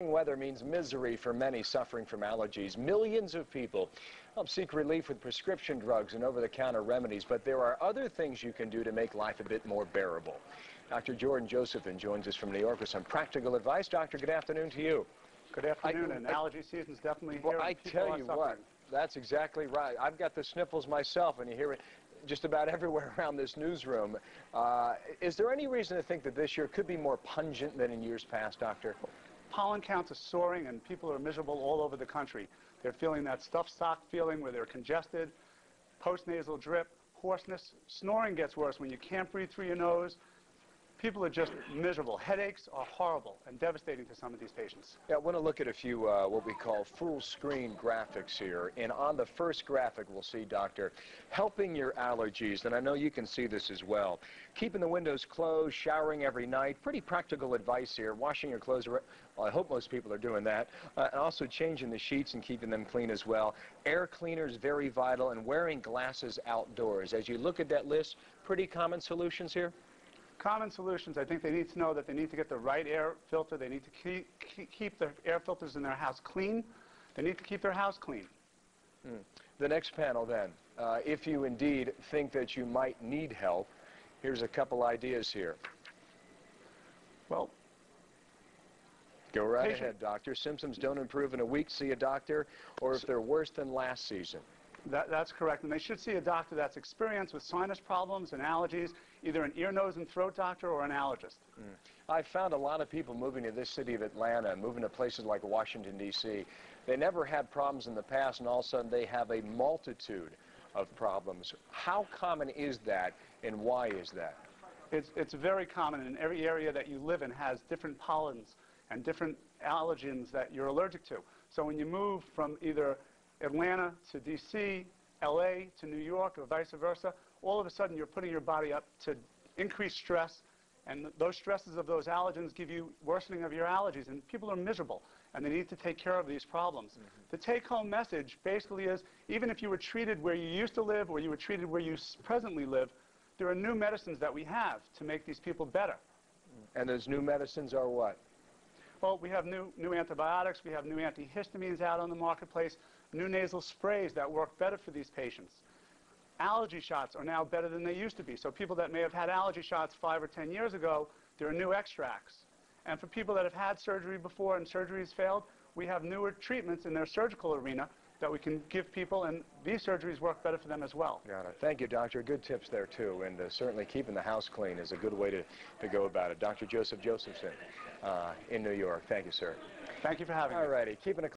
Weather means misery for many suffering from allergies. Millions of people help seek relief with prescription drugs and over-the-counter remedies, but there are other things you can do to make life a bit more bearable. Dr. Jordan Josephson joins us from New York with some practical advice. Doctor, good afternoon to you. Good afternoon, and allergy season's definitely here. Well, I tell you what, that's exactly right. I've got the sniffles myself, and you hear it just about everywhere around this newsroom. Is there any reason to think that this year could be more pungent than in years past, Doctor? Pollen counts are soaring, and people are miserable all over the country. They're feeling that stuffed sock feeling where they're congested, postnasal drip, hoarseness. Snoring gets worse when you can't breathe through your nose. People are just miserable. Headaches are horrible and devastating to some of these patients. Yeah, I want to look at a few what we call full-screen graphics here. And on the first graphic, we'll see, Doctor, helping your allergies. And I know you can see this as well. Keeping the windows closed, showering every night. Pretty practical advice here. Washing your clothes. Well, I hope most people are doing that. And also changing the sheets and keeping them clean as well. Air cleaners, very vital. And wearing glasses outdoors. As you look at that list, pretty common solutions here? Common solutions, I think they need to know that they need to get the right air filter. They need to keep the air filters in their house clean. They need to keep their house clean. The next panel then, if you indeed think that you might need help, here's a couple ideas here. Well, go right ahead, Doctor. Symptoms don't improve in a week, see a doctor, or if they're worse than last season. That's correct, and they should see a doctor that's experienced with sinus problems and allergies, either an ear, nose, and throat doctor or an allergist. I've found a lot of people moving to this city of Atlanta, moving to places like Washington, D.C. They never had problems in the past, and all of a sudden they have a multitude of problems. How common is that, and why is that? It's very common, and every area that you live in has different pollens and different allergens that you're allergic to. So when you move from either Atlanta to D.C., L.A. to New York, or vice versa, all of a sudden you're putting your body up to increased stress, and those stresses of those allergens give you worsening of your allergies, and people are miserable, and they need to take care of these problems. The take-home message basically is, even if you were treated where you used to live or you were treated where you presently live, there are new medicines that we have to make these people better. And those new medicines are what? Well, we have new antibiotics, we have new antihistamines out on the marketplace, new nasal sprays that work better for these patients. Allergy shots are now better than they used to be. So people that may have had allergy shots 5 or 10 years ago, there are new extracts. And for people that have had surgery before and surgery's failed, we have newer treatments in their surgical arena that we can give people, and these surgeries work better for them as well. Got it. Thank you, Doctor. Good tips there, too. And certainly keeping the house clean is a good way to go about it. Dr. Joseph Josephson in New York. Thank you, sir. Thank you for having me. All righty. Keeping a